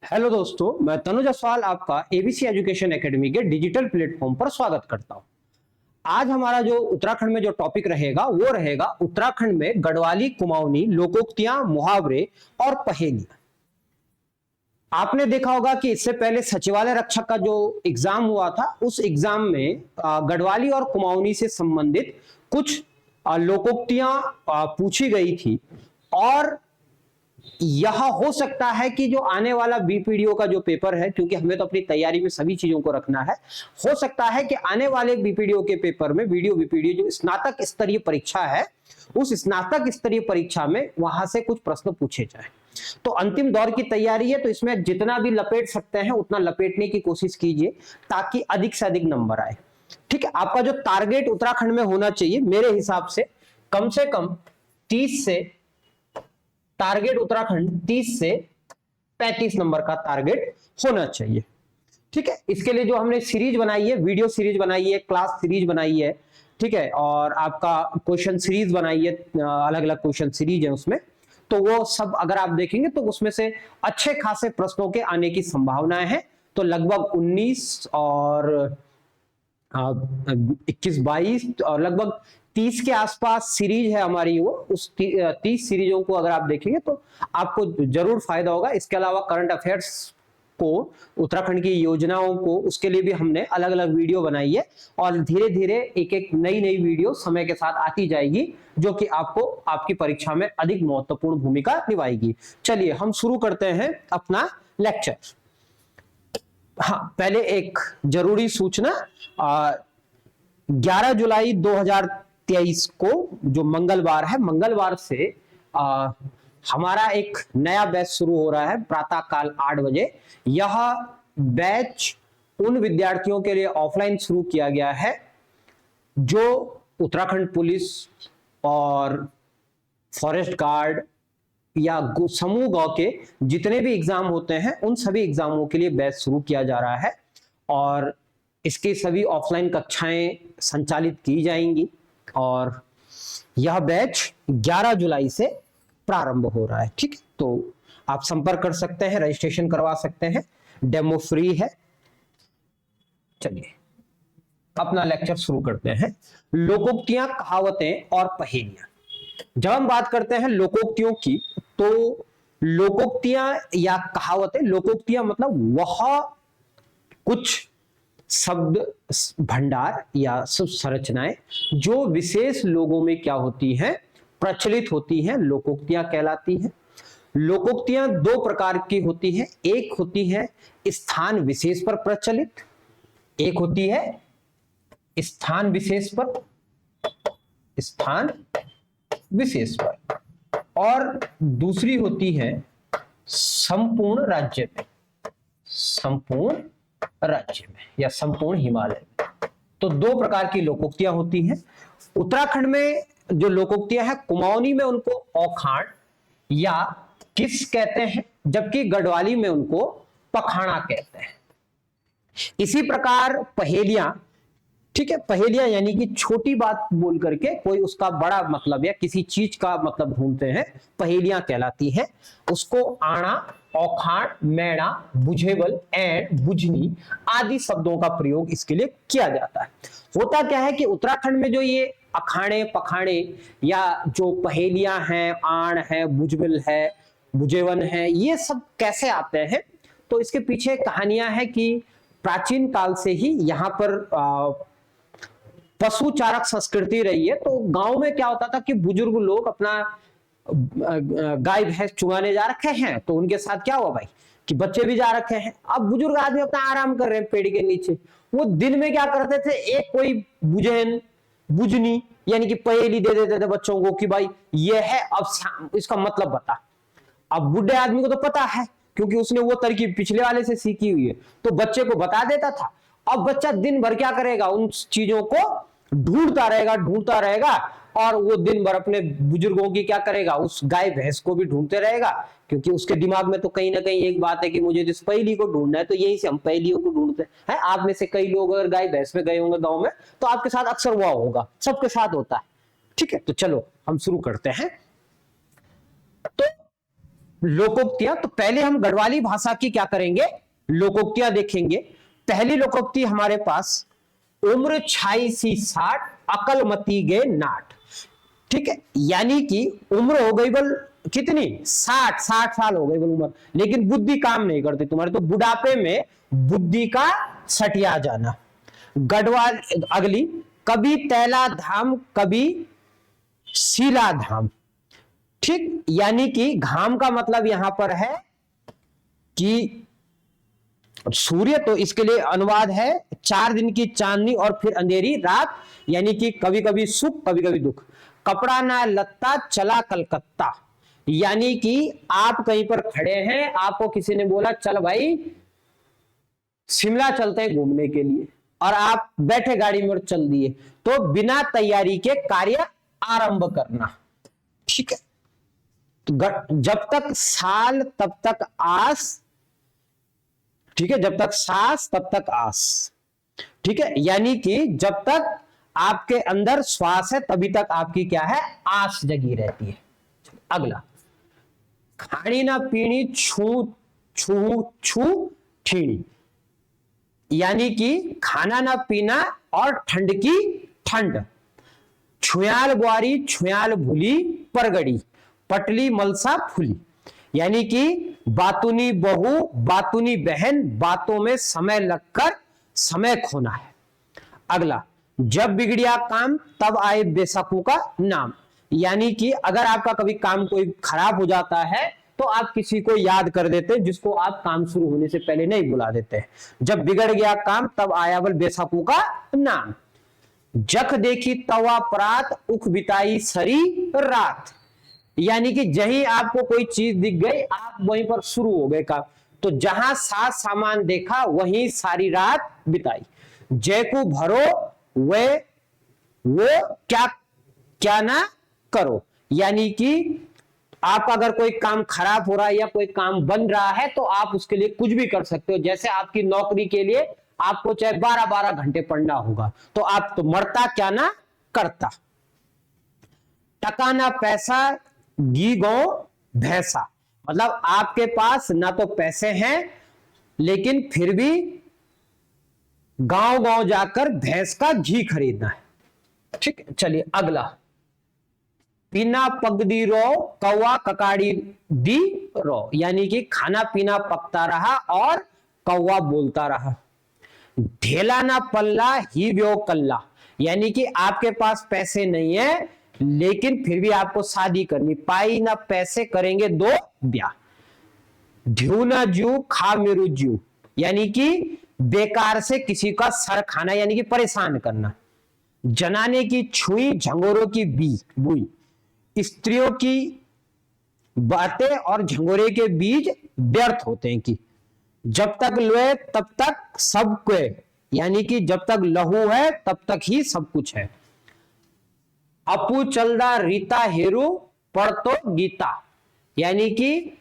Hello दोस्तों, मैं तनुज असवाल आपका एबीसी एजुकेशन एकेडमी के डिजिटल प्लेटफॉर्म पर स्वागत करता हूं। आज हमारा जो उत्तराखंड में जो टॉपिक रहेगा वो रहेगा उत्तराखंड में गढ़वाली, कुमाऊनी, लोकोक्तियां, मुहावरे और पहेलियां। आपने देखा होगा कि इससे पहले सचिवालय रक्षक का जो एग्जाम हुआ था उस एग्जाम में गढ़वाली और कुमाऊनी से संबंधित कुछ लोकोक्तियां पूछी गई थी और यह हो सकता है कि जो आने वाला बीपीडीओ का जो पेपर है, क्योंकि हमें तो अपनी तैयारी में सभी चीजों को रखना है, हो सकता है कि आने वाले बीपीडीओ के पेपर में वीडियो बीपीडीओ जो स्नातक स्तरीय परीक्षा है उस स्नातक स्तरीय परीक्षा में वहां से कुछ प्रश्न पूछे जाए। तो अंतिम दौर की तैयारी है, तो इसमें जितना भी लपेट सकते हैं उतना लपेटने की कोशिश कीजिए ताकि अधिक से अधिक नंबर आए। ठीक है, आपका जो टारगेट उत्तराखंड में होना चाहिए मेरे हिसाब से कम 30 से टारगेट उत्तराखंड 30 से 35 नंबर का टारगेट होना चाहिए। ठीक है, इसके लिए जो हमने सीरीज बनाई है, वीडियो सीरीज बनाई है, क्लास सीरीज बनाई है, ठीक है, और आपका क्वेश्चन सीरीज बनाई है, अलग अलग क्वेश्चन सीरीज है उसमें, तो वो सब अगर आप देखेंगे तो उसमें से अच्छे खासे प्रश्नों के आने की संभावनाएं हैं। तो लगभग 19 और 21-22 और लगभग 30 के आसपास सीरीज है हमारी, वो उस 30 सीरीजों को अगर आप देखेंगे तो आपको जरूर फायदा होगा। इसके अलावा करंट अफेयर्स को, उत्तराखंड की योजनाओं को, उसके लिए भी हमने अलग अलग वीडियो बनाई है और धीरे धीरे एक एक नई वीडियो समय के साथ आती जाएगी जो कि आपको आपकी परीक्षा में अधिक महत्वपूर्ण भूमिका निभाएगी। चलिए हम शुरू करते हैं अपना लेक्चर। हाँ, पहले एक जरूरी सूचना, 11 जुलाई 2023 को जो मंगलवार है, मंगलवार से हमारा एक नया बैच शुरू हो रहा है प्रातः काल 8 बजे। यह बैच उन विद्यार्थियों के लिए ऑफलाइन शुरू किया गया है जो उत्तराखंड पुलिस और फॉरेस्ट गार्ड या समूह गांव के जितने भी एग्जाम होते हैं उन सभी एग्जामों के लिए बैच शुरू किया जा रहा है और इसकी सभी ऑफलाइन कक्षाएं संचालित की जाएंगी और यह बैच 11 जुलाई से प्रारंभ हो रहा है। ठीक है, तो आप संपर्क कर सकते हैं, रजिस्ट्रेशन करवा सकते हैं, डेमो फ्री है। चलिए अपना लेक्चर शुरू करते हैं। लोकोक्तियां, कहावतें और पहेलियां। जब हम बात करते हैं लोकोक्तियों की तो लोकोक्तियां या कहावतें, लोकोक्तियां मतलब वह कुछ शब्द भंडार या संरचनाएं जो विशेष लोगों में क्या होती हैं, प्रचलित होती हैं, लोकोक्तियां कहलाती हैं। लोकोक्तियां दो प्रकार की होती हैं, एक होती है स्थान विशेष पर प्रचलित, एक होती है स्थान विशेष पर और दूसरी होती है संपूर्ण राज्य में या संपूर्ण हिमालय में। तो दो प्रकार की लोकोक्तियां होती हैं। उत्तराखंड में जो लोकोक्तियां हैं, कुमाऊनी में उनको औखाण या किस कहते हैं, जबकि गढ़वाली में उनको पखाणा कहते हैं। इसी प्रकार पहेलियां, ठीक है, पहेलियां यानी कि छोटी बात बोल करके कोई उसका बड़ा मतलब या किसी चीज का मतलब ढूंढते हैं, पहेलियां कहलाती हैं। उसको आना, औखाण, मैणा, बुझेबल, एंड, बुझनी आदि शब्दों का प्रयोग इसके लिए किया जाता है। होता क्या है कि उत्तराखंड में जो ये अखाड़े, पखाड़े या जो पहेलियां हैं, आण है, बुझबिल है, बुझेवन है, ये सब कैसे आते हैं? तो इसके पीछे कहानियां हैं कि प्राचीन काल से ही यहाँ पर पशु चारक संस्कृति रही है। तो गांव में क्या होता था कि बुजुर्ग लोग अपना गाय भैंस चुगाने जा रखे हैं, तो उनके साथ क्या हुआ भाई कि बच्चे भी जा रखे हैं। अब बुजुर्ग आदमी अपना आराम कर रहे हैं पेड़ के नीचे, वो दिन में क्या करते थे, एक कोई बुझेन, बुझनी यानी कि पहेली दे देते थे बच्चों को कि भाई ये है, अब इसका मतलब बता। अब बुढ़े आदमी को तो पता है क्योंकि उसने वो तरकीब पिछले वाले से सीखी हुई है, तो बच्चे को बता देता था। अब बच्चा दिन भर क्या करेगा, उन चीजों को ढूंढता रहेगा और वो दिन भर अपने बुजुर्गों की क्या करेगा, उस गाय भैंस को भी ढूंढते रहेगा, क्योंकि उसके दिमाग में तो कहीं ना कहीं एक बात है कि मुझे जिस पहेली को ढूंढना है, तो यही से हम पहेलियों को ढूंढते हैं। आप में से कई लोग अगर गाय भैंस में गए होंगे गाँव में, तो आपके साथ अक्सर हुआ होगा, सबके साथ होता है। ठीक है, तो चलो हम शुरू करते हैं। तो लोकोक्तियां, तो पहले हम गढ़वाली भाषा की क्या करेंगे, लोकोक्तियां देखेंगे। पहली लोकोक्ति हमारे पास, उम्र छाई सी 60 अकल मती गए नाट। ठीक है, यानी कि उम्र हो गई बल कितनी, 60 साल हो गई बल उम्र, लेकिन बुद्धि काम नहीं करती तुम्हारी, तो बुढ़ापे में बुद्धि का सटिया जाना। गढ़वाल अगली, कभी तैला धाम कभी शीला धाम। ठीक, यानी कि घाम का मतलब यहां पर है कि सूर्य, तो इसके लिए अनुवाद है 4 दिन की चांदनी और फिर अंधेरी रात, यानी कि कभी कभी सुख कभी कभी दुख। कपड़ा ना लत्ता चला कलकत्ता, यानी कि आप कहीं पर खड़े हैं, आपको किसी ने बोला चल भाई शिमला चलते हैं घूमने के लिए, और आप बैठे गाड़ी में चल दिए, तो बिना तैयारी के कार्य आरंभ करना। ठीक है, जब तक साल तब तक आस, ठीक है, जब तक सांस तब तक आस। ठीक है, यानी कि जब तक आपके अंदर श्वास है तभी तक आपकी क्या है, आस जगी रहती है। अगला, खानी ना पीनी छू छू छू ठीणी, यानी कि खाना ना पीना और ठंड की ठंड। छुयाल बुआरी छुयाल भूली परगड़ी, पटली मलसा फूली, यानी कि बातूनी बहू बातूनी बहन, बातों में समय लगकर समय खोना है। अगला, जब बिगड़िया काम तब आए बेशकू का नाम, यानी कि अगर आपका कभी काम कोई खराब हो जाता है तो आप किसी को याद कर देते हैं जिसको आप काम शुरू होने से पहले नहीं बुला देते। जब बिगड़ गया काम तब आया बल बेशकू का नाम। जख देखी तवा प्रात उख बिताई सरी रात, यानी कि जहीं आपको कोई चीज दिख गई आप वहीं पर शुरू हो गए काम, तो जहां साथ सामान देखा वहीं सारी रात बिताई। जैकू भरो वो क्या क्या ना करो, यानी कि आपका अगर कोई काम खराब हो रहा है या कोई काम बन रहा है तो आप उसके लिए कुछ भी कर सकते हो। जैसे आपकी नौकरी के लिए आपको चाहे 12-12 घंटे पढ़ना होगा, तो आप तो मरता क्या ना करता। टका ना पैसा घी गौ भैंसा, मतलब आपके पास ना तो पैसे हैं लेकिन फिर भी गांव गांव जाकर भैंस का घी खरीदना है। ठीक है, चलिए अगला, पीना पगदी रो कौवा ककाड़ी दी रो, यानी कि खाना पीना पकता रहा और कौवा बोलता रहा। ढेला ना पल्ला ही व्यो कल्ला, यानी कि आपके पास पैसे नहीं है लेकिन फिर भी आपको शादी करनी, पाई ना पैसे करेंगे 2 ब्याह। ढ्यू ना जू खा मेरू जू, यानी कि बेकार से किसी का सर खाना, यानी कि परेशान करना। जनाने की छुई झंगोरों की बुई, स्त्रियों की बातें और झंगोरे के बीज व्यर्थ होते हैं। कि जब तक लोए तब तक सब को, यानी कि जब तक लहू है तब तक ही सब कुछ है। अपू चलदा रीता हेरू पढ़तो गीता, यानी कि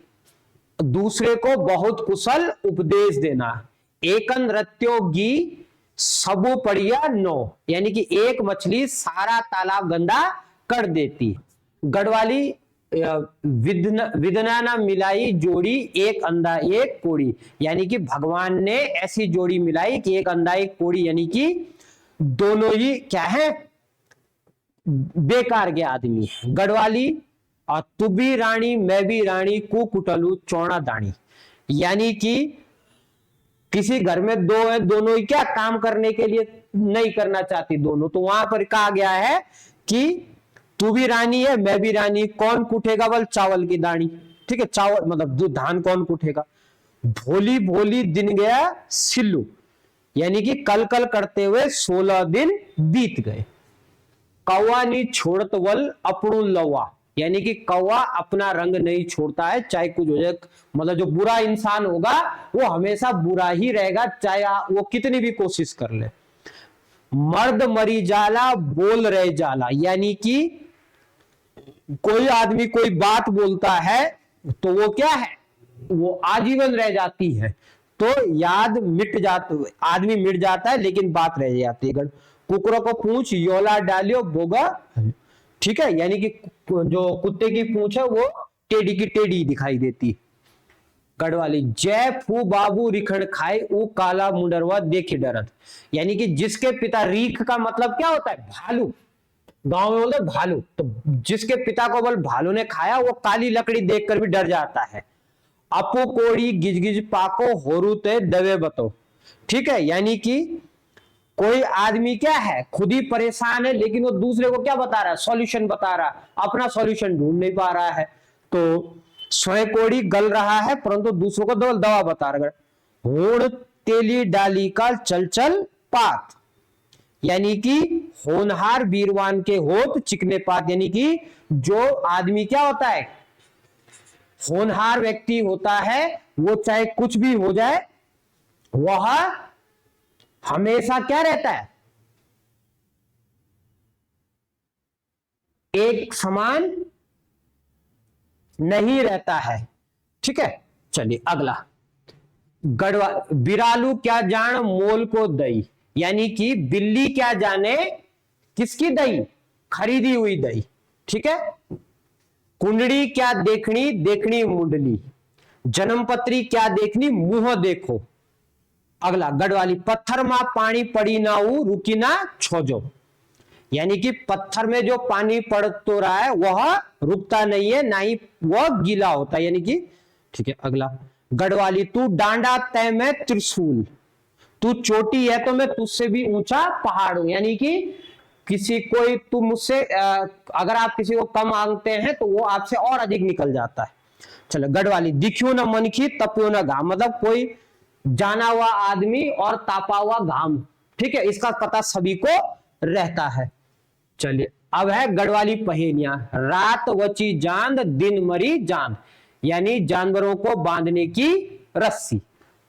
दूसरे को बहुत कुशल उपदेश देना। एकन रत्योगी सबू पड़िया नो, यानी कि एक मछली सारा तालाब गंदा कर देती। गढ़वाली विदना ना मिलाई जोड़ी एक अंधा एक कोड़ी, यानी कि भगवान ने ऐसी जोड़ी मिलाई कि एक अंधा एक कोड़ी, यानी कि दोनों ही क्या है, बेकार के आदमी। गढ़वाली, तू भी रानी मैं भी रानी कुकुटलू चौड़ा दानी, यानी कि किसी घर में 2 है, दोनों ही क्या काम करने के लिए नहीं करना चाहती दोनों, तो वहां पर कहा गया है कि तू भी रानी है मैं भी रानी, कौन कुटेगा बल चावल की दानी। ठीक है, चावल मतलब धान कौन कुटेगा। भोली भोली दिन गया सिल्लू, यानी कि कल कल करते हुए 16 दिन बीत गए। कौवा नहीं छोड़त वल अपनू लवा, यानी कि कौवा अपना रंग नहीं छोड़ता है, चाहे कुछ हो जाए, मतलब जो बुरा इंसान होगा वो हमेशा बुरा ही रहेगा, चाहे वो कितनी भी कोशिश कर ले। मर्द मरी जाला बोल रहे जाला, यानी कि कोई आदमी कोई बात बोलता है तो वो क्या है, वो आजीवन रह जाती है, तो याद मिट जाता, आदमी मिट जाता है लेकिन बात रह जाती है। कुकरों को पूछ योला डालियो बोगा, ठीक है, यानी कि जो कुत्ते की पूंछ है वो टेढ़ी की टेढ़ी दिखाई देती। गढ़वाली, जय फू बाबू रिखण खाए ऊ काला मुंडरवा देखी डरत, यानी कि जिसके पिता, रीख का मतलब क्या होता है, भालू, गांव में बोलते भालू, तो जिसके पिता को बल भालू ने खाया वो काली लकड़ी देखकर भी डर जाता है। अपू कोड़ी गिज गिज पाको होरू ते दवे बतो, ठीक है, यानी कि कोई आदमी क्या है, खुद ही परेशान है लेकिन वो दूसरे को क्या बता रहा है, सॉल्यूशन बता रहा है, अपना सॉल्यूशन ढूंढ नहीं पा रहा है। तो स्वयं कोड़ी गल रहा है परंतु दूसरों को दवा बता रहा है। होड़ तेली डाली का चल चल पात, यानी कि होनहार वीरवान के होत चिकने पात, यानी कि जो आदमी क्या होता है, होनहार व्यक्ति होता है, वो चाहे कुछ भी हो जाए वह हमेशा क्या रहता है, एक समान नहीं रहता है। ठीक है, चलिए अगला, गढ़वा, बिरालू क्या जान मोल को दई, यानी कि बिल्ली क्या जाने किसकी दई, खरीदी हुई दई। ठीक है, कुंडड़ी क्या देखनी, देखनी मुंडली, जन्मपत्री क्या देखनी, मुंह देखो। अगला गढ़वाली, पत्थर मां पानी पड़ी ना रुकी ना छोजो, यानी कि पत्थर में जो पानी पड़ तो रहा है वह रुकता नहीं है, ना ही वह गीला होता है, यानी कि ठीक है। अगला गढ़वाली, तू डांडा तय में त्रिशूल, तू चोटी है तो मैं तुझसे भी ऊंचा पहाड़ हूं, यानी कि किसी कोई तू मुझसे अगर आप किसी को कम मांगते हैं तो वो आपसे और अधिक निकल जाता है। चलो गढ़वाली, दिखियो न मनखी तपियो न घाम, मतलब कोई जाना हुआ आदमी और तापा हुआ घाम। ठीक है, इसका पता सभी को रहता है। चलिए अब है गढ़वाली पहेलियां, रात वची जांद दिन मरी जांद, यानी जानवरों को बांधने की रस्सी।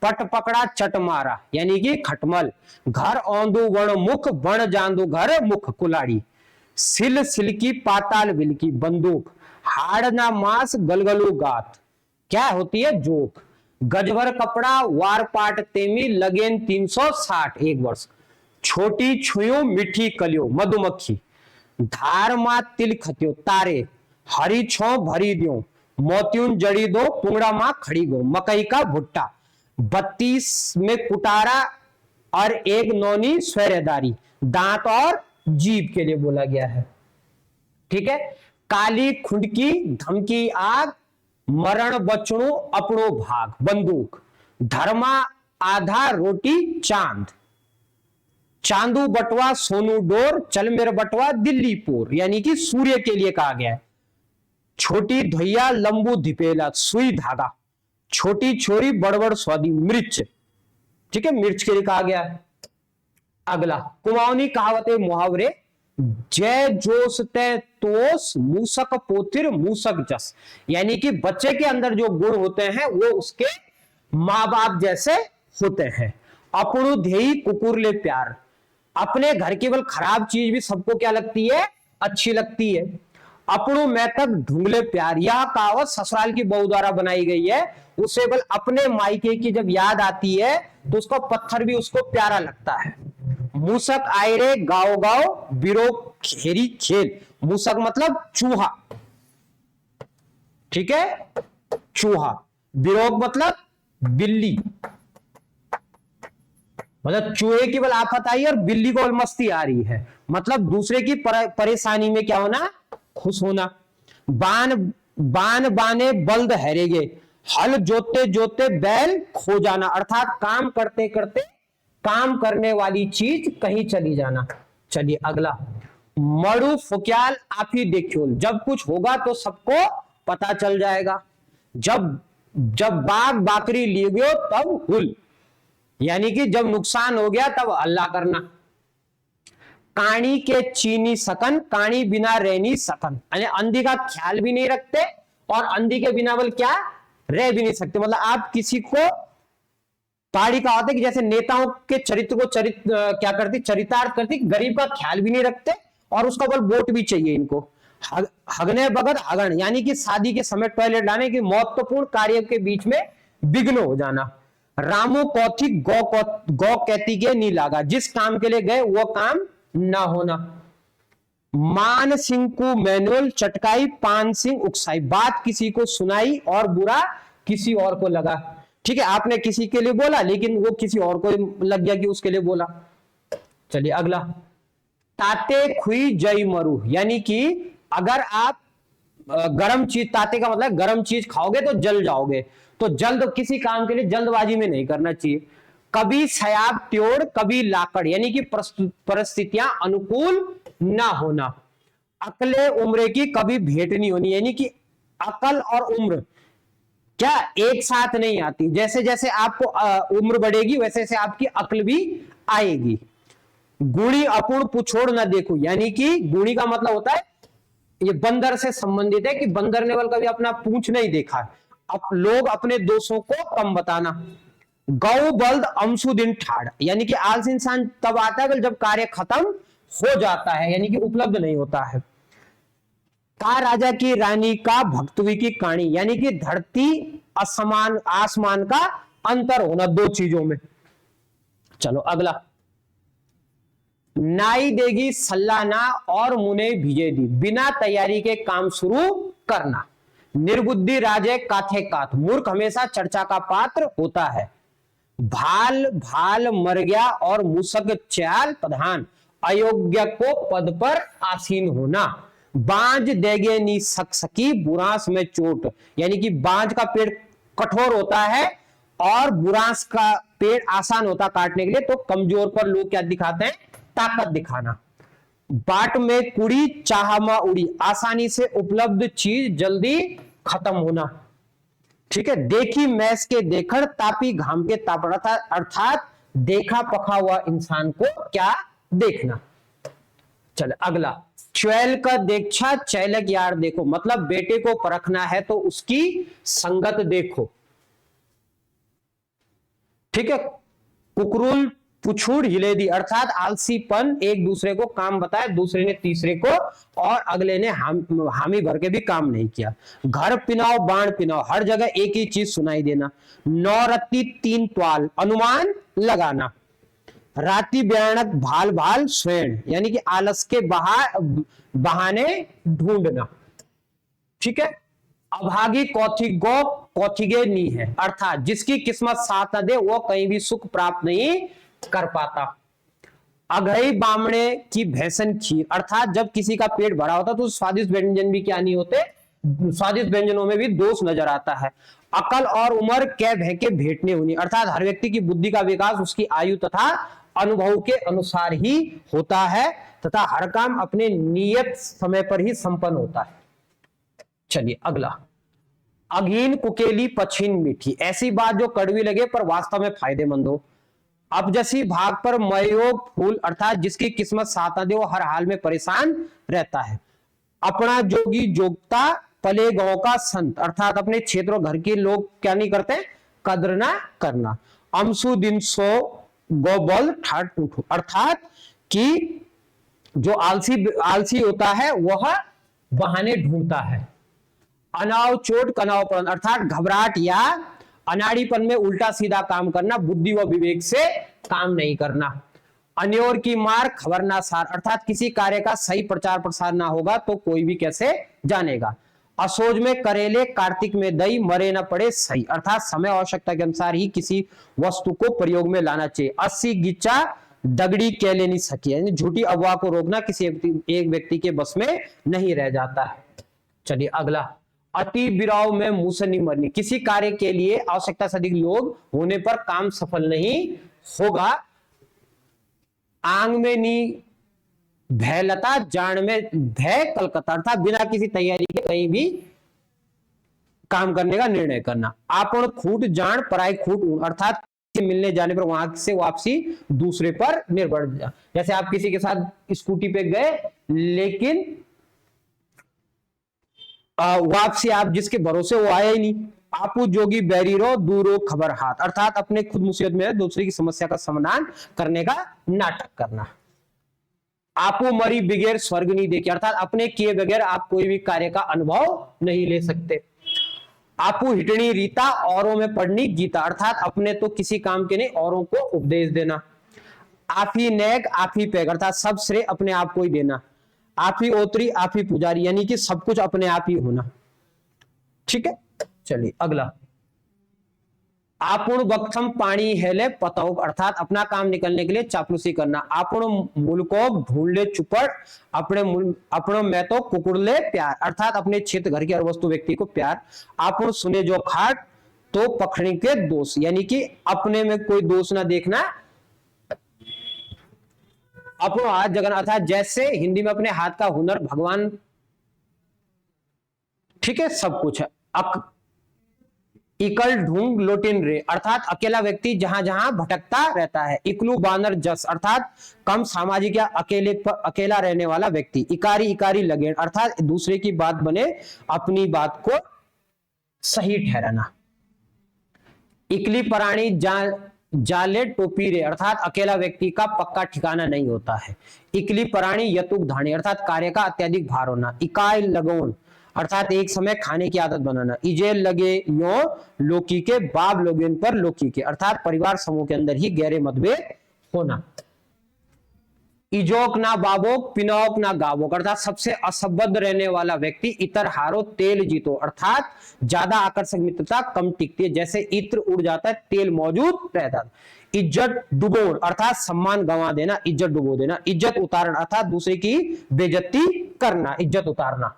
पट पकड़ा चट मारा, यानी कि खटमल। घर औंदू वण मुख बण जांदू घर मुख कुलाड़ी। सिल सिलकी पाताल बिलकी बंदूक, हाड़ ना मांस गलगलू गात, क्या होती है जोक। गजभर कपड़ा वार पाट तेमी लगेन 360 एक वर्ष। छोटी छुयो मीठी कलियो मधुमक्खी। धार मा तिल खत्यो तारे, हरी छो भरी दो मोत्यून जड़ी दो पुंगड़ा मा खड़ी गो। मकई का भुट्टा, 32 में कुटारा और एक नौनी स्वेरेदारी, दांत और जीभ के लिए बोला गया है। ठीक है, काली खुंडकी धमकी आग, मरण बचणु अपनो भाग बंदूक। धर्मा आधा रोटी चांद, चांदू बटवा सोनू डोर, चल मेरे बटवा दिल्ली पोर, यानी कि सूर्य के लिए कहा गया है। छोटी धैया लंबू धिपेला सुई धागा। छोटी छोरी बड़बड़ स्वादी मिर्च, ठीक है, मिर्च के लिए कहा गया है। अगला कुमाऊनी कहावते मुहावरे, जय जोश ते तोस मूसक पोथिर मूसक जस, यानी कि बच्चे के अंदर जो गुण होते हैं वो उसके माँ बाप जैसे होते हैं। अपनु ध्येय कुकुर ले प्यार, अपने घर केवल खराब चीज भी सबको क्या लगती है, अच्छी लगती है। अपनों में तक ढूंढले प्यार, यह कहावत ससुराल की बहू द्वारा बनाई गई है। उसे बल अपने मायके की जब याद आती है तो उसका पत्थर भी उसको प्यारा लगता है। मूसक आए रे गाओ गाओ बिरो खेरी खेल, मूसक मतलब चूहा, ठीक है, चूहा। बिरोग मतलब बिल्ली, मतलब चूहे की बल आफत आई और बिल्ली को बल मस्ती आ रही है, मतलब दूसरे की परेशानी में क्या होना, खुश होना। बान बाने बल्द हरेगे, हल जोते जोते बैल खो जाना, अर्थात काम करते करते काम करने वाली चीज कहीं चली जाना। चलिए अगला, मड़ू फुक्याल आप ही देखियो, जब कुछ होगा तो सबको पता चल जाएगा। जब बाग बाकरी ले गयो तब हुल, यानी कि जब नुकसान हो गया तब हल्ला करना। काणी के चीनी सकन, काणी बिना रहनी सकन, यानी अंधी का ख्याल भी नहीं रखते और अंधी के बिना बल क्या रह भी नहीं सकते। मतलब आप किसी को, पहाड़ी का होता है कि जैसे नेताओं के चरित्र को क्या करती, चरितार्थ करती, गरीब का ख्याल भी नहीं रखते और उसका बल वोट भी चाहिए इनको। हगने बगद हगन, यानी कि शादी के समय टॉयलेट लाने की महत्वपूर्ण कार्य के बीच में विघ्न हो जाना। रामो कौथिक गौ कहती के नहीं लागा, जिस काम के लिए गए वो काम ना होना। मान सिंह को मैनुअल चटकाई, पान सिंह उकसाई, बात किसी को सुनाई और बुरा किसी और को लगा। ठीक है, आपने किसी के लिए बोला लेकिन वो किसी और को लग गया कि उसके लिए बोला। चलिए अगला, ताते खुई जई मरु, यानी कि अगर आप गरम चीज, ताते का मतलब गरम चीज खाओगे तो जल जाओगे, तो जल्द किसी काम के लिए जल्दबाजी में नहीं करना चाहिए। कभी सयाब त्योड़ कभी लाकड़, यानी कि परिस्थितियां अनुकूल ना होना। अकले उम्र की कभी भेंट नहीं होनी, यानी कि अकल और उम्र क्या एक साथ नहीं आती, जैसे जैसे आपको उम्र बढ़ेगी वैसे वैसे आपकी अक्ल भी आएगी। गुणी अपूर्ण पुछोड़ न देखो, यानी कि गुणी का मतलब होता है, ये बंदर से संबंधित है कि बंदर ने कभी अपना पूंछ नहीं देखा है। अब लोग अपने दोषों को कम बताना। गौ बल्द अमसु दिन ठाड़, यानी कि आलसी इंसान तब आता है जब कार्य खत्म हो जाता है, यानी कि उपलब्ध नहीं होता है। का राजा की रानी का भक्तवी की कहानी, यानी कि धरती असमान आसमान का अंतर होना दो चीजों में। चलो अगला, नाई देगी सल्ला ना और मुने भिजे दी, बिना तैयारी के काम शुरू करना। निर्बुद्धि राजे काथे काथ, मूर्ख हमेशा चर्चा का पात्र होता है। भाल भाल मर गया और मुसक चाल प्रधान, अयोग्य को पद पर आसीन होना। बांझ देगे नी सकी बुरांस में चोट, यानी कि बांझ का पेड़ कठोर होता है और बुरांस का पेड़ आसान होता काटने के लिए, तो कमजोर पर लोग क्या दिखाते हैं, ताकत दिखाना। बाट में कुड़ी चाहमा उड़ी, आसानी से उपलब्ध चीज जल्दी खत्म होना। ठीक है, देखी मैस के देखड़ तापी घाम के तापड़, अर्थात देखा पखा हुआ इंसान को क्या देखना। चलो अगला, चैल का देखा चैलक यार देखो, मतलब बेटे को परखना है तो उसकी संगत देखो। ठीक है, कुकरुल पुछुड़ हिले दी, अर्थात आलसीपन, एक दूसरे को काम बताए, दूसरे ने तीसरे को, और अगले ने हामी भर के भी काम नहीं किया। घर पिनाओ बाण पिनाओ, हर जगह एक ही चीज सुनाई देना। नौरत्ती तीन त्वाल, अनुमान लगाना। राती बयानक भाल भाल स्वयं, यानी कि आलस के बहाने ढूंढना। ठीक है, अभागी कौथिगो कौथिगे नी है, अर्थात जिसकी किस्मत साथ न दे वो कहीं भी सुख प्राप्त नहीं कर पाता। अघई बामणे की भैसन खीर, अर्थात जब किसी का पेट भरा होता तो स्वादिष्ट व्यंजन भी क्या नहीं होते, स्वादिष्ट व्यंजनों में भी दोष नजर आता है। अकल और उम्र कै भय के भेंटने होनी, अर्थात हर व्यक्ति की बुद्धि का विकास उसकी आयु तथा अनुभव के अनुसार ही होता है तथा हर काम अपने नियत समय पर ही संपन्न होता है। चलिए अगला, अघीन कुकेली पछीन मीठी, ऐसी बात जो कड़वी लगे पर वास्तव में फायदेमंद हो। अब जैसी भाग पर मयोग फूल, अर्थात जिसकी किस्मत साथ न दे वो हर हाल में परेशान रहता है। अपना जोगी जोगता पले गांव का संत, अर्थात अपने क्षेत्र और घर के लोग क्या नहीं करते, कद्र ना करना। अमसु दिन सो गोबल ठाट उठो, अर्थात कि जो आलसी होता है वह बहाने ढूंढता है। अनाव चोट कनाव पर, अर्थात घबराहट या अनाड़ीपन में उल्टा सीधा काम करना, बुद्धि व विवेक से काम नहीं करना। अन्योर की मार खबर ना सार, अर्थात किसी कार्य का सही प्रचार प्रसार ना होगा तो कोई भी कैसे जानेगा। असोज में करेले कार्तिक में दही, मरे न पड़े सही, अर्थात समय आवश्यकता के अनुसार ही किसी वस्तु को प्रयोग में लाना चाहिए। 80 गिच्चा दगड़ी केले नहीं सकी, यानी झूठी अफवाह को रोकना किसी एक व्यक्ति के बस में नहीं रह जाता है। चलिए अगला, अति विराव में मुंह से नहीं मरनी, किसी कार्य के लिए आवश्यकता से अधिक लोग होने पर काम सफल नहीं होगा। आंग में नी भयलता, जान में भय कलकत्ता, अर्थात बिना किसी तैयारी के कहीं भी काम करने का निर्णय करना। आपन खूट जान पराई खूट, अर्थात मिलने जाने पर वहां से वापसी दूसरे पर निर्भर। जैसे आप किसी के साथ स्कूटी पे गए लेकिन वापसी आप जिसके भरोसे वो आया ही नहीं। आपू जोगी बैरीरो दूरो खबर हाथ, अर्थात अपने खुद मुसीबत में दूसरे की समस्या का समाधान करने का नाटक करना। आपू मरी बगैर स्वर्ग नहीं देखी, अर्थात अपने किए बगैर आप कोई भी कार्य का अनुभव नहीं ले सकते। आपू हिटनी रीता औरों में पढ़नी गीता, अर्थात अपने तो किसी काम के नहीं औरों को उपदेश देना। आप ही नेक आप ही पैग, अर्थात सब श्रेय अपने आप को ही देना। आप ही ओतरी आप ही पुजारी, यानी कि सब कुछ अपने आप ही होना। ठीक है, चलिए अगला, आपुण बक्षम पानी हेले पताओ, अर्थात अपना काम निकलने के लिए चापलूसी करना। आपुण मुल्को ढूंढ चुपड़, अपनों में तो कुकुरले प्यार, अर्थात अपने क्षेत्र घर की हर वस्तु व्यक्ति को प्यार। आपुण सुने जो खाट तो पखड़ी के दोष, यानी कि अपने में कोई दोष ना देखना, अपनों हाथ जगना, अर्थात जैसे हिंदी में अपने हाथ का हुनर भगवान, ठीक है, सब कुछ है। इकल ढूंढ लोटिन रे, अर्थात अकेला व्यक्ति जहां जहां भटकता रहता है। इकलू बानर जस, अर्थात कम सामाजिक या अकेला रहने वाला व्यक्ति। इकारी इकारी लगे, अर्थात दूसरे की बात बने अपनी बात को सही ठहराना। इकली प्राणी जाले टोपी रे, अर्थात अकेला व्यक्ति का पक्का ठिकाना नहीं होता है। इकली प्राणी यतुक धानी, अर्थात कार्य का अत्यधिक भार होना। इकाई लगोन, अर्थात एक समय खाने की आदत बनाना। इजेल लगे यो लोकी के बाब लोगेन पर लोकी के, अर्थात परिवार समूह के अंदर ही गहरे मतभेद होना। इजोक ना बाबोक पिनौक ना गावोक, अर्थात सबसे असंबद्ध रहने वाला व्यक्ति। इतर हारो तेल जीतो, अर्थात ज्यादा आकर्षक मित्रता कम टिकती है, जैसे इत्र उड़ जाता है तेल मौजूद रहता है। इज्जत डुबोर, अर्थात सम्मान गंवा देना, इज्जत डुबो देना। इज्जत उतारना, अर्थात दूसरे की बेइज्जती करना, इज्जत उतारना।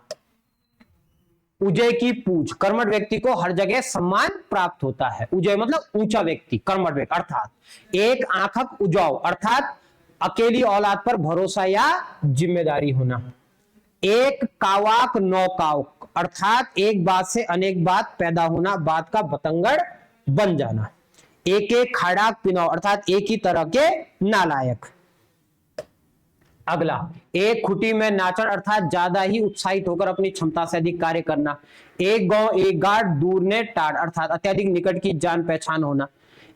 उजय की पूछ, कर्मठ व्यक्ति को हर जगह सम्मान प्राप्त होता है। उजय मतलब ऊंचा व्यक्ति, कर्मठ व्यक्ति, अर्थात एक आंखक उजाओ, अर्थात अकेली औलाद पर भरोसा या जिम्मेदारी होना। एक कावाक नौकावक, अर्थात एक बात से अनेक बात पैदा होना, बात का बतंगड़ बन जाना। एक एक खाड़ाक पिनाव, अर्थात एक ही तरह के नालायक। अगला, एक खुटी में नाचन, अर्थात ज्यादा ही उत्साहित होकर अपनी क्षमता से अधिक कार्य करना। एक गांव एक गाढ़ दूर ने टाड़, अर्थात अत्यधिक निकट की जान पहचान होना।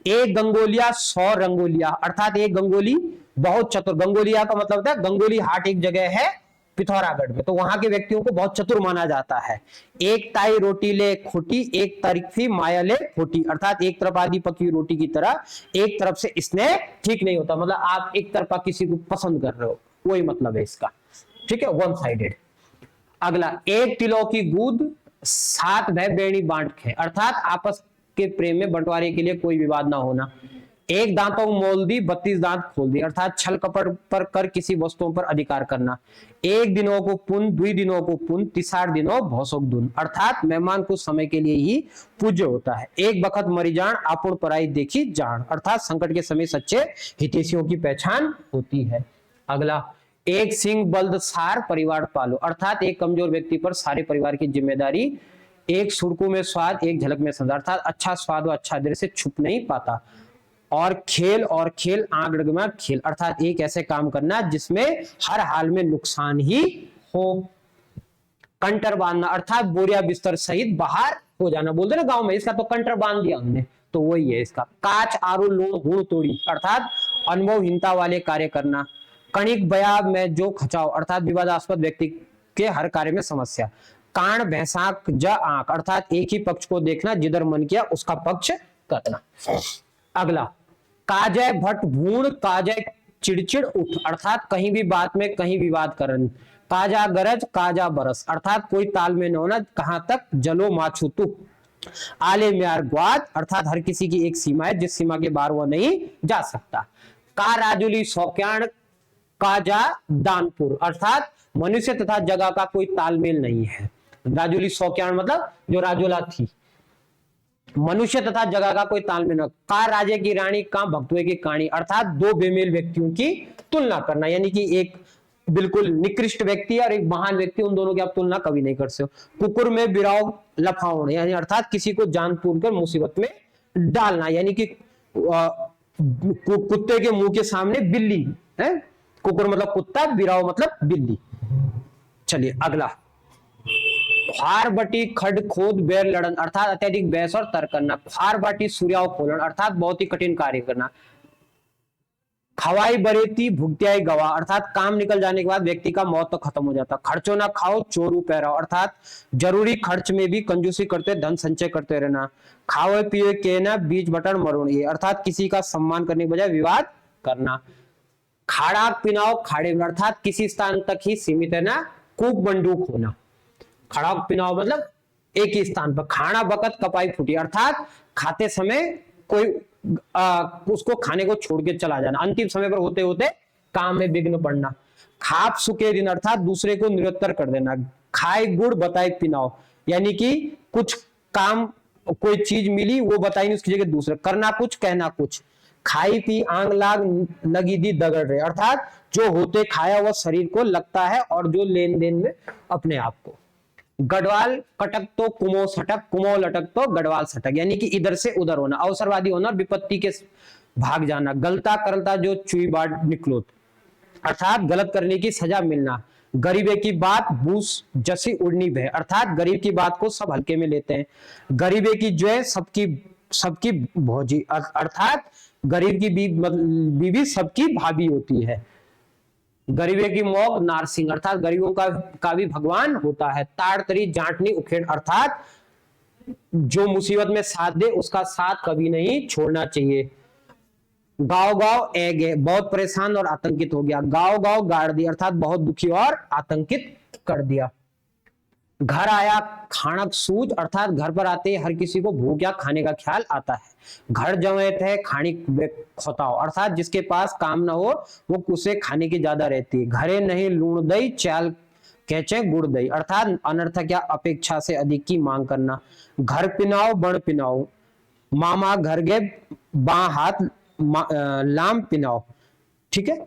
एक गंगोलिया 100 रंगोलिया, अर्थात एक गंगोली बहुत चतुर। गंगोलिया का मतलब होता है, गंगोली हाट एक जगह है पिथौरागढ़ में, तो वहां के व्यक्तियों को बहुत चतुर माना जाता है। एक ताई रोटी ले खोटी, एक तरफी माया ले खोटी, अर्थात एक तरफ आधी पकी रोटी की तरह एक तरफ से स्नेह ठीक नहीं होता, मतलब आप एक तरफा किसी को पसंद कर रहे हो, वही मतलब है इसका। ठीक है, वन साइडेड। अगला, एक तिलों की गूद 7 भय बेणी बांट खे, अर्थात आपस के प्रेम में बंटवारे के लिए कोई विवाद ना होना। एक दांतों को मोल दी 32 दांत खोल दी, अर्थात छल कपट पर कर किसी वस्तुओं पर अधिकार करना। एक दिनों को पुन, 2 दिनों को पुन, 3 दिनों भौसोक दुन, अर्थात मेहमान कुछ समय के लिए ही पूज्य होता है। एक बखत मरी जान आपुण पराई देखी जान, अर्थात संकट के समय सच्चे हितैषियों की पहचान होती है। अगला, एक सिंह बल्द सार परिवार पालो, अर्थात एक कमजोर व्यक्ति पर सारे परिवार की जिम्मेदारी। एक सुड़कू में स्वाद एक झलक में सदा, अर्थात अच्छा स्वाद व अच्छा दृश्य छुप नहीं पाता। और खेल आग में खेल, अर्थात एक ऐसे काम करना जिसमें हर हाल में नुकसान ही हो। कंटर बांधना, अर्थात बोरिया बिस्तर सहित बाहर हो जाना, बोलते ना गांव में, इसका तो कंटर बांध दिया हमने, तो वही है इसका। काच आरू लूण गुण तोड़ी, अर्थात अनुभवहीनता वाले कार्य करना। कणिक बयाब में जो खचाव, अर्थात विवादास्पद व्यक्ति के हर कार्य में समस्या। कान भैंसाक ज आंख, अर्थात एक ही पक्ष को देखना, जिधर मन किया उसका पक्ष करना। अगला, काजय भट्ट भूण काजय चिड़चिड़ उठ, अर्थात कहीं भी बात में कहीं विवाद करन। काजा गरज काजा बरस, अर्थात कोई ताल में न होना, कहां तक जलो माछू तू। आले म्यार ग्वाद, अर्थात हर किसी की एक सीमा है, जिस सीमा के बाहर वह नहीं जा सकता। का राजुली सौक्याण काजा दानपुर, अर्थात मनुष्य तथा जगह का कोई तालमेल नहीं है। राजुली सौक्याण मतलब जो राजोला थी, मनुष्य तथा जगह का कोई तालमेल न। का राजे की रानी का भक्तुए की कहानी, अर्थात 2 बेमेल व्यक्तियों की तुलना करना, यानी कि एक बिल्कुल निकृष्ट व्यक्ति और एक महान व्यक्ति, उन दोनों की आप तुलना कभी नहीं कर सकते। कुकुर में बिराव लफाउण, यानी अर्थात किसी को जानबूझकर कर मुसीबत में डालना, यानी कि कुत्ते के मुंह के सामने बिल्ली है। कुकुर मतलब कुत्ता, बिराव मतलब बिल्ली। चलिए अगला, ख्वार बटी खड खोद बैर लड़न, अर्थात अत्यधिक बहस और तर्क करना। ख्वार बाटी सूर्याव खोलन, अर्थात बहुत ही कठिन कार्य करना। खवाई बरेती भुगत्याई गवा, अर्थात काम निकल जाने के बाद व्यक्ति का मौत तो खत्म हो जाता। खर्चो ना खाओ चोरू पहराओ, अर्थात जरूरी खर्च में भी कंजूसी करते धन संचय करते रहना। खावे पिए के ना बीच बटन मरोड़िए, अर्थात किसी का सम्मान करने के बजाय विवाद करना। खाड़ाक पिनाव खाड़े में अर्थात किसी स्थान तक ही सीमित है ना, कूक बंदूक होना। खड़ाक पिनाव मतलब एक ही स्थान पर। खाना बकत कपाई फूटी अर्थात खाते समय कोई उसको खाने को छोड़ के चला जाना, अंतिम समय पर होते होते काम में विघ्न पड़ना। खाप सुके दिन अर्थात दूसरे को निरंतर कर देना। खाए गुड़ बताए पिनाव यानी कि कुछ काम, कोई चीज मिली वो बताई नहीं, उसकी जगह दूसरा करना कुछ कहना कुछ। खाई पी आंग लाग लगी दी दगड़ रहे अर्थात जो होते खाया वह शरीर को लगता है और जो लेन देन में अपने आप को। गढ़वाल कटक तो कुमो सटक, कुमो लटक तो गढ़वाल सटक यानी कि इधर से उधर होना, अवसरवादी होना, विपत्ति के भाग जाना। गलता करलता जो चुई बाट निकलो अर्थात गलत करने की सजा मिलना। गरीबे की बात बूस जसी उड़नी भय अर्थात गरीब की बात को सब हल्के में लेते हैं। गरीबे की जो सबकी भौजी अर्थात गरीब की बीवी सबकी भाभी होती है। गरीबे की मौक नारसिंह अर्थात गरीबों का भी भगवान होता है। ताड़ तरी जांटनी उखेड़ अर्थात जो मुसीबत में साथ दे उसका साथ कभी नहीं छोड़ना चाहिए। गाँव गाँव एगे बहुत परेशान और आतंकित हो गया। गाँव गाँव गाड़ दी अर्थात बहुत दुखी और आतंकित कर दिया। घर आया खानक सूझ अर्थात घर पर आते ही हर किसी को भूख या खाने का ख्याल आता है। घर जमे थे खानी खोताओ अर्थात जिसके पास काम ना हो वो उसे खाने की ज्यादा रहती है। घरे नहीं लूण दई चाल कैचे गुड़ दई अर्थात अनर्थक या अपेक्षा से अधिक की मांग करना। घर पिनाओ बण पिनाओ मामा घर गे बां हाथ लाम पिनाओ, ठीक है।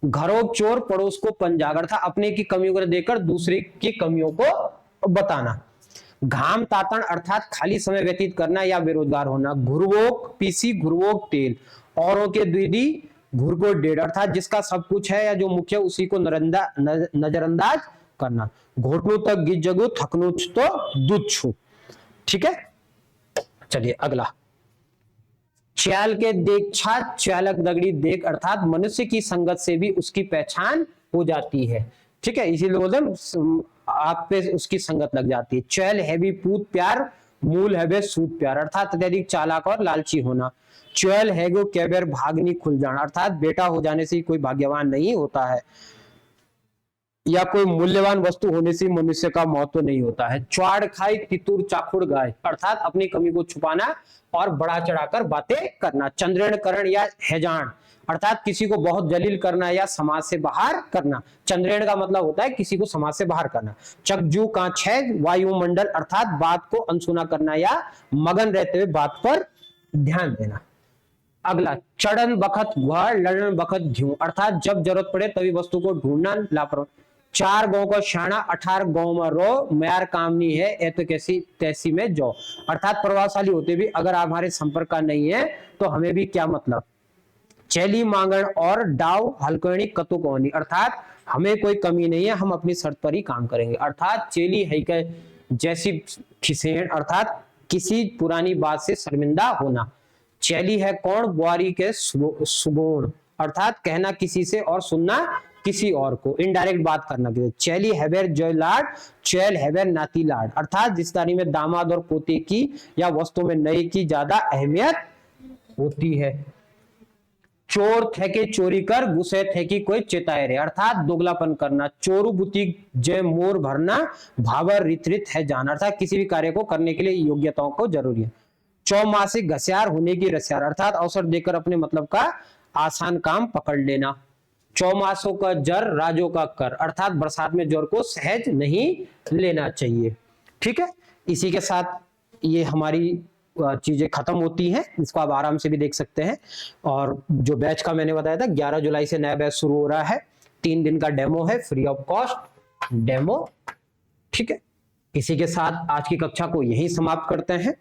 घरों चोर पड़ोस को पंजाग अर्थात अपने की कमियों को देखकर दूसरे की कमियों को बताना। घाम तातन अर्थात खाली समय व्यतीत करना या बेरोजगार होना। घुरवोक पीसी घुरवोक तेल औरों के द्विदी घुर को डेढ़ अर्थात जिसका सब कुछ है या जो मुख्य उसी को नजरअंदाज करना। घोटनू तक गिज जगू थकनू तो दूध छू, ठीक है। चलिए अगला। च्याल के देख छा चालक दगड़ी देख अर्थात मनुष्य की संगत से भी उसकी पहचान हो जाती है, ठीक है। इसीलिए बोलते हैं आप पे उसकी संगत लग जाती है। चैल है भी पूत प्यार मूल है बे सूत प्यार अर्थात अत्यधिक चालाक और लालची होना। चैल है गो कैबेर भागनी खुल जाना अर्थात बेटा हो जाने से कोई भाग्यवान नहीं होता है या कोई मूल्यवान वस्तु होने से मनुष्य का महत्व नहीं होता है। च्वाड़ खाई तितुर चाखुड़ गाय अर्थात अपनी कमी को छुपाना और बढ़ा चढ़ाकर बातें करना। चंद्रेण करण या हैजान अर्थात किसी को बहुत जलील करना या समाज से बाहर करना। चंद्रेण का मतलब होता है किसी को समाज से बाहर करना। चकजू कांच है वायुमंडल अर्थात बात को अनसुना करना या मगन रहते हुए बात पर ध्यान देना। अगला। चढ़न बखत गुहार लड़न बखत ध्यूं अर्थात जब जरूरत पड़े तभी वस्तु को ढूंढना लापरवाही। चार गांव का शाना 18 गांव में रो मैर कामनी है ए तो कैसी तैसी में जो अर्थात प्रभावशाली होते भी अगर आप हमारे संपर्क का नहीं है तो हमें भी क्या मतलब। चैली मांगण और डाव हलकणी कतु कोनी अर्थात हमें कोई कमी नहीं है, हम अपनी शर्त पर ही काम करेंगे। अर्थात चेली है के जैसी खिसेण अर्थात किसी पुरानी बात से शर्मिंदा होना। चैली है कौन बुआरी के सुगोण अर्थात कहना किसी से और सुनना किसी और को, इनडायरेक्ट बात करना किसी। चैली हैवेर जय लाड चैल हैवेर नाती लाड अर्थात रिश्तेदारी में दामाद और पोते की या वस्तु में नए की ज्यादा अहमियत होती है। चोर थे के चोरी कर गुस्से थे कि कोई चेताए रे अर्थात दोगलापन करना। चोरू बुती जय मोर भरना भावर रित है जान अर्थात किसी भी कार्य को करने के लिए योग्यताओं को जरूरी है। चौमासिक घसियार होने की रसियार अर्थात अवसर देकर अपने मतलब का आसान काम पकड़ लेना। चौमासों का जर राजों का कर अर्थात बरसात में जोर को सहज नहीं लेना चाहिए, ठीक है। इसी के साथ ये हमारी चीजें खत्म होती हैं, इसको आप आराम से भी देख सकते हैं। और जो बैच का मैंने बताया था 11 जुलाई से नया बैच शुरू हो रहा है, 3 दिन का डेमो है, फ्री ऑफ कॉस्ट डेमो, ठीक है। इसी के साथ आज की कक्षा को यहीं समाप्त करते हैं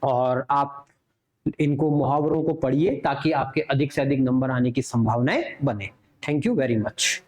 और आप इनको मुहावरों को पढ़िए ताकि आपके अधिक से अधिक नंबर आने की संभावनाएं बने। Thank you very much.